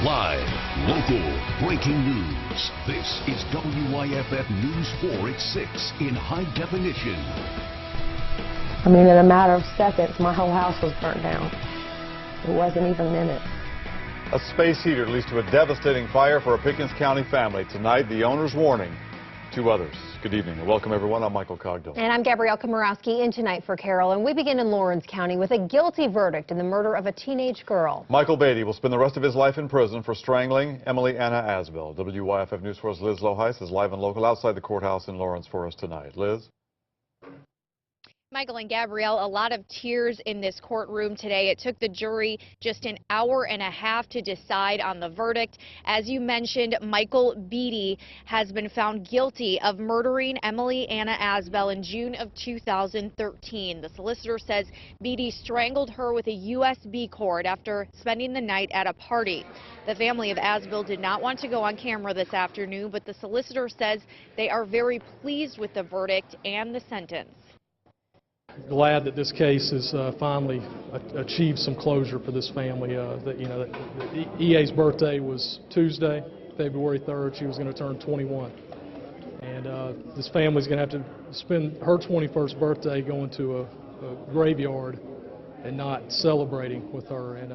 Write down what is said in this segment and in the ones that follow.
Live, local, breaking news. This is WYFF News 4 at 6 in high definition. I mean, in a matter of seconds, my whole house was burnt down. It wasn't even minutes. A space heater leads to a devastating fire for a Pickens County family. Tonight, the owner's warning. 2 others. Good evening and welcome everyone. I'm Michael Cogdill. And I'm Gabrielle Komorowski in tonight for Carol. And we begin in Lawrence County with a guilty verdict in the murder of a teenage girl. Michael Beatty will spend the rest of his life in prison for strangling Emily Anna Asbell. WYFF News 4's Liz Loheis is live and local outside the courthouse in Lawrence for us tonight. Liz? Michael and Gabrielle, a lot of tears in this courtroom today. It took the jury just an hour and a half to decide on the verdict. As you mentioned, Michael Beatty has been found guilty of murdering Emily Anna Asbell in June of 2013. The solicitor says Beatty strangled her with a USB cord after spending the night at a party. The family of Asbell did not want to go on camera this afternoon, but the solicitor says they are very pleased with the verdict and the sentence. Glad that this case has finally achieved some closure for this family. EA's birthday was Tuesday, February 3rd. She was going to turn 21. And this family's going to have to spend her 21st birthday going to a graveyard and not celebrating with her. And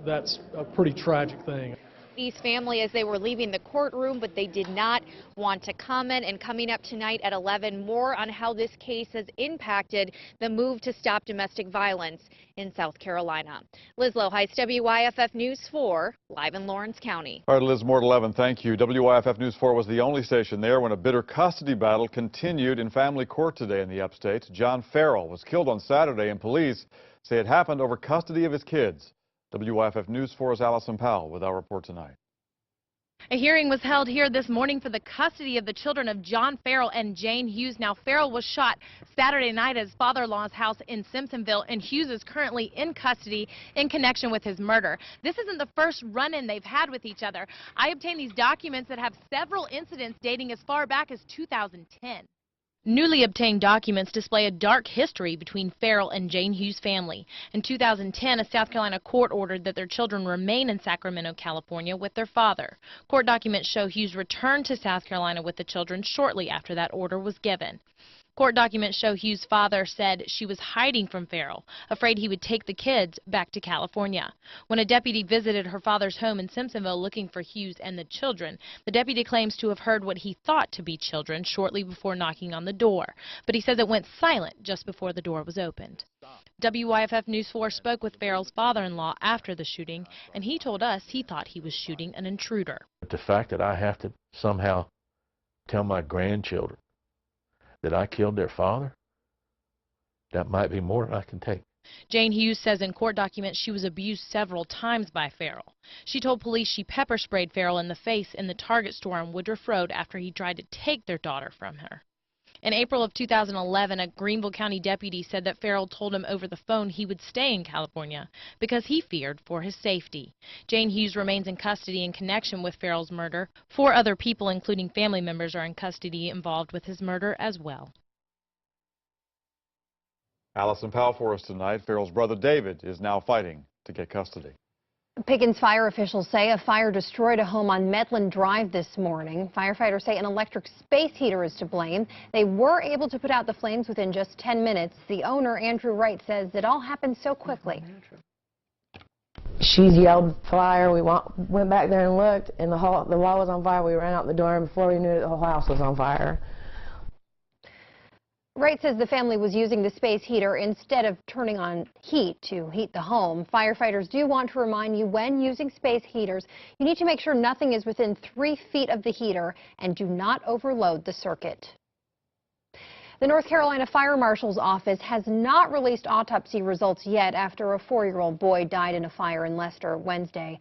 that's a pretty tragic thing. Beatty's family as they were leaving the courtroom, but they did not want to comment. And coming up tonight at 11, more on how this case has impacted the move to stop domestic violence in South Carolina. Liz Loheis, WYFF News 4, live in Lawrence County. All right, Liz, more at 11. Thank you. WYFF News 4 was the only station there when a bitter custody battle continued in family court today in the upstate. John Farrell was killed on Saturday, and police say it happened over custody of his kids. WYFF News 4's Allison Powell with our report tonight. A hearing was held here this morning for the custody of the children of John Farrell and Jane Hughes. Now, Farrell was shot Saturday night at his father-in-law's house in Simpsonville, and Hughes is currently in custody in connection with his murder. This isn't the first run-in they've had with each other. I obtained these documents that have several incidents dating as far back as 2010. Newly obtained documents display a dark history between Farrell and Jane Hughes' family. In 2010, a South Carolina court ordered that their children remain in Sacramento, California with their father. Court documents show Hughes returned to South Carolina with the children shortly after that order was given. Court documents show Hughes' father said she was hiding from Farrell, afraid he would take the kids back to California. When a deputy visited her father's home in Simpsonville looking for Hughes and the children, the deputy claims to have heard what he thought to be children shortly before knocking on the door, but he says it went silent just before the door was opened. WYFF News 4 spoke with Farrell's father-in-law after the shooting, and he told us he thought he was shooting an intruder. The fact that I have to somehow tell my grandchildren that I killed their father, that might be more than I can take. Jane Hughes says in court documents she was abused several times by Farrell. She told police she pepper sprayed Farrell in the face in the Target store on Woodruff Road after he tried to take their daughter from her. In April of 2011, a Greenville County deputy said that Farrell told him over the phone he would stay in California because he feared for his safety. Jane Hughes remains in custody in connection with Farrell's murder. 4 other people, including family members, are in custody involved with his murder as well. Allison Powell for us tonight. Farrell's brother David is now fighting to get custody. Pickens fire officials say a fire destroyed a home on Medland Drive this morning. Firefighters say an electric space heater is to blame. They were able to put out the flames within just 10 minutes. The owner, Andrew Wright, says it all happened so quickly. She yelled fire. We went back there and looked, and the wall was on fire. We ran out the door, and before we knew it, the whole house was on fire. Wright says the family was using the space heater instead of turning on heat to heat the home. Firefighters do want to remind you when using space heaters, you need to make sure nothing is within 3 feet of the heater and do not overload the circuit. The North Carolina Fire Marshal's office has not released autopsy results yet after a 4-year-old boy died in a fire in Leicester Wednesday.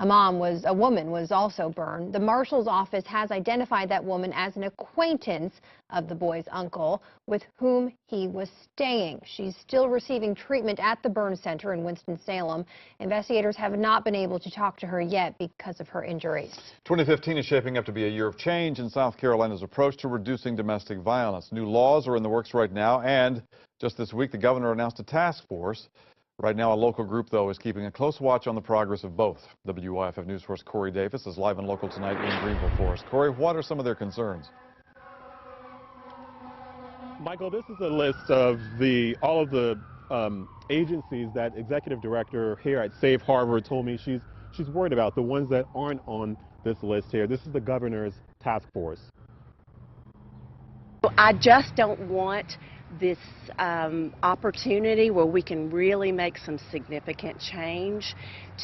A woman was also burned. The Marshal's office has identified that woman as an acquaintance of the boy's uncle with whom he was staying. She's still receiving treatment at the burn center in Winston-Salem. Investigators have not been able to talk to her yet because of her injuries. 2015 is shaping up to be a year of change in South Carolina's approach to reducing domestic violence. New laws are in the works right now, and just this week the governor announced a task force Right now, a local group, though, is keeping a close watch on the progress of both. WYFF News 4's Corey Davis is live and local tonight in Greenville for us. Corey, what are some of their concerns? Michael, this is a list of all of the agencies that executive director here at Safe Harbor told me she's worried about, the ones that aren't on this list here. This is the governor's task force. I just don't want this opportunity where we can really make some significant change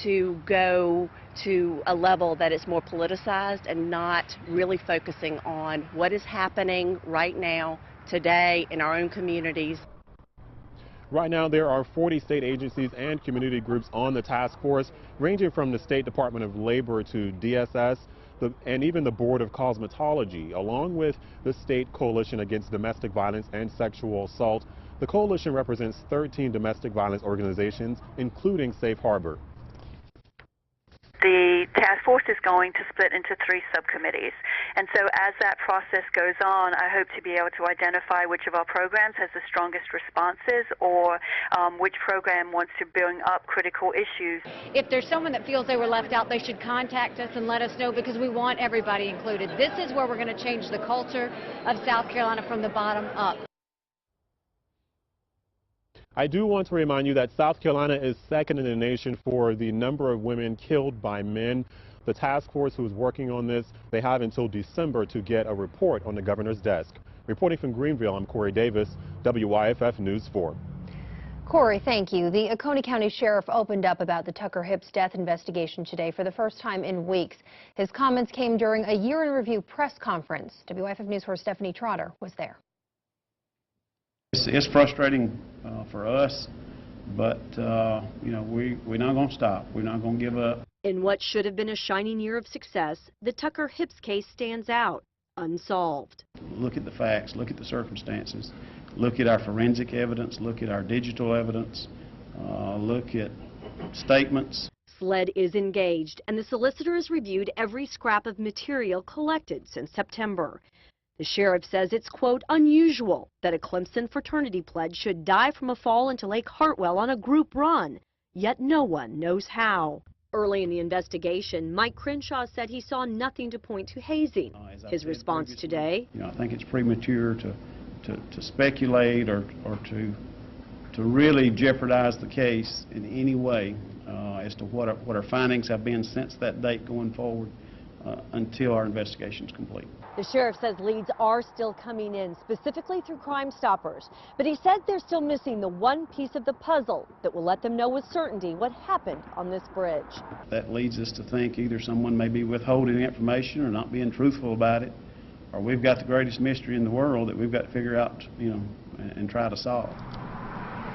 to go to a level that is more politicized and not really focusing on what is happening right now, today, in our own communities. Right now, there are 40 state agencies and community groups on the task force, ranging from the State Department of Labor to DSS, and even the Board of Cosmetology, along with the State Coalition Against Domestic Violence and Sexual Assault. The coalition represents 13 domestic violence organizations, including Safe Harbor. The task force is going to split into 3 subcommittees, and so as that process goes on, I hope to be able to identify which of our programs has the strongest responses, or which program wants to bring up critical issues. If there's someone that feels they were left out, they should contact us and let us know, because we want everybody included. This is where we're going to change the culture of South Carolina from the bottom up. I do want to remind you that South Carolina is second in the nation for the number of women killed by men. The task force who is working on this, they have until December to get a report on the governor's desk. Reporting from Greenville, I'm Corey Davis, WYFF News 4. Corey, thank you. The Oconee County Sheriff opened up about the Tucker Hips death investigation today for the first time in weeks. His comments came during a year-in-review press conference. WYFF News 4's Stephanie Trotter was there. It's frustrating for us, but you know, we're not going to stop. We're not going to give up. In what should have been a shining year of success, the Tucker Hips case stands out, unsolved. Look at the facts, look at the circumstances, look at our forensic evidence, look at our digital evidence, look at statements. SLED is engaged, and the solicitor has reviewed every scrap of material collected since September. The sheriff says it's, quote, unusual that a Clemson fraternity pledge should die from a fall into Lake Hartwell on a group run, yet no one knows how. Early in the investigation, Mike Crenshaw said he saw nothing to point to hazing. His response today, I think it's premature to speculate or to really jeopardize the case in any way as to what our findings have been since that date going forward until our investigation is complete. The sheriff says leads are still coming in, specifically through Crime Stoppers. But he said they're still missing the one piece of the puzzle that will let them know with certainty what happened on this bridge. That leads us to think either someone may be withholding information or not being truthful about it, or we've got the greatest mystery in the world that we've got to figure out, you know, and try to solve.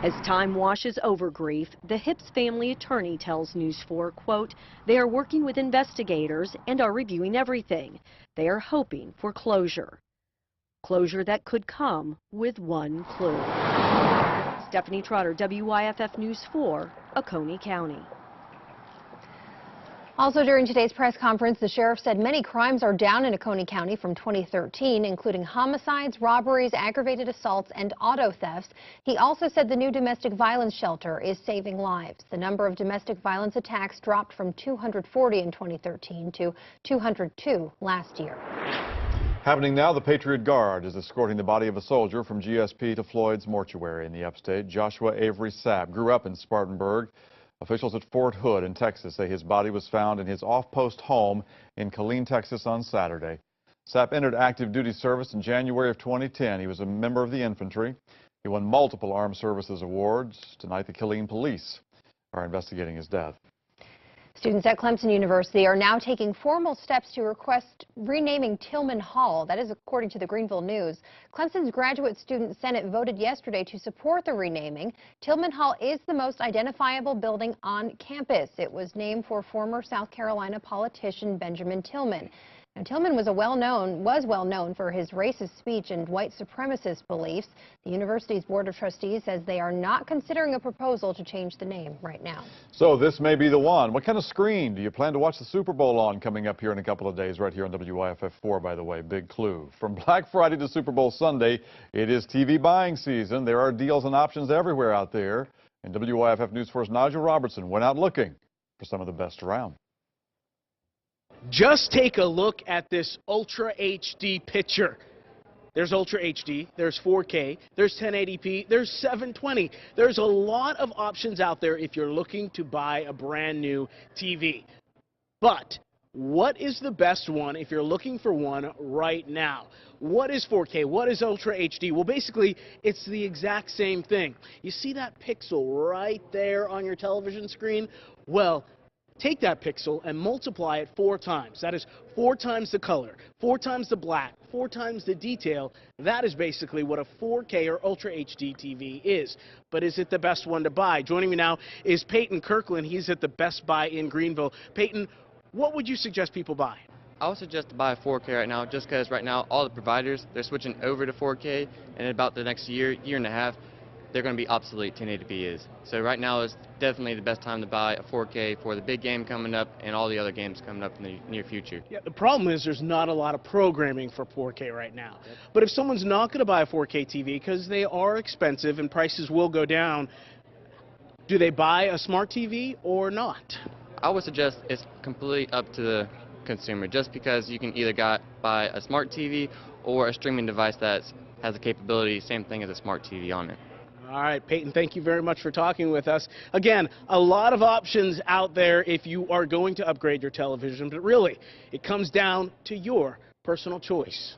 As time washes over grief, the Hips family attorney tells News 4, quote, they are working with investigators and are reviewing everything. They are hoping for closure. Closure that could come with one clue. Stephanie Trotter, WYFF News 4, Oconee County. Also during today's press conference, the sheriff said many crimes are down in Oconee County from 2013, including homicides, robberies, aggravated assaults, and auto thefts. He also said the new domestic violence shelter is saving lives. The number of domestic violence attacks dropped from 240 in 2013 to 202 last year. Happening now, the Patriot Guard is escorting the body of a soldier from GSP to Floyd's mortuary in the upstate. Joshua Avery Sapp grew up in Spartanburg. Officials at Fort Hood in Texas say his body was found in his off-post home in Killeen, Texas on Saturday. Sapp entered active duty service in January of 2010. He was a member of the infantry. He won multiple Armed Services awards. Tonight, the Killeen police are investigating his death. Students at Clemson University are now taking formal steps to request renaming Tillman Hall. That is according to the Greenville News. Clemson's Graduate Student Senate voted yesterday to support the renaming. Tillman Hall is the most identifiable building on campus. It was named for former South Carolina politician Benjamin Tillman. Now, Tillman was well known for his racist speech and white supremacist beliefs. The university's Board of Trustees says they are not considering a proposal to change the name right now. So this may be the one. What kind of screen do you plan to watch the Super Bowl on coming up here in a couple of days right here on WYFF 4, by the way? Big clue. From Black Friday to Super Bowl Sunday, it is TV buying season. There are deals and options everywhere out there. And WYFF News 4's Nigel Robertson went out looking for some of the best around. Just take a look at this Ultra HD picture. There's Ultra HD, there's 4K, there's 1080p, there's 720. There's a lot of options out there if you're looking to buy a brand new TV. But what is the best one if you're looking for one right now? What is 4K? What is Ultra HD? Well, basically, it's the exact same thing. You see that pixel right there on your television screen? Well, take that pixel and multiply it 4 times. That is 4 times the color, 4 times the black, 4 times the detail. That is basically what a 4K or Ultra HD TV is. But is it the best one to buy? Joining me now is Peyton Kirkland. He's at the Best Buy in Greenville. Peyton, what would you suggest people buy? I would suggest to buy a 4K right now, just because right now all the providers, they're switching over to 4K, and in about the next year and a half, they're going to be obsolete. 1080p is. So right now is definitely the best time to buy a 4K for the big game coming up and all the other games coming up in the near future. Yeah, the problem is there's not a lot of programming for 4K right now. But if someone's not going to buy a 4K TV because they are expensive and prices will go down, do they buy a smart TV or not? I would suggest it's completely up to the consumer, just because you can either buy a smart TV or a streaming device that has the capability, same thing as a smart TV on it. All right, Peyton, thank you very much for talking with us. Again, a lot of options out there if you are going to upgrade your television, but really, it comes down to your personal choice.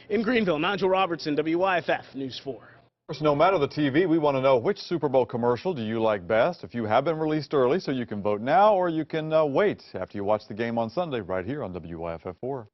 In Greenville, Nigel Robertson, WYFF News 4. No matter the TV, we want to know which Super Bowl commercial do you like best. If you have been released early, so you can vote now, or you can wait after you watch the game on Sunday right here on WYFF 4.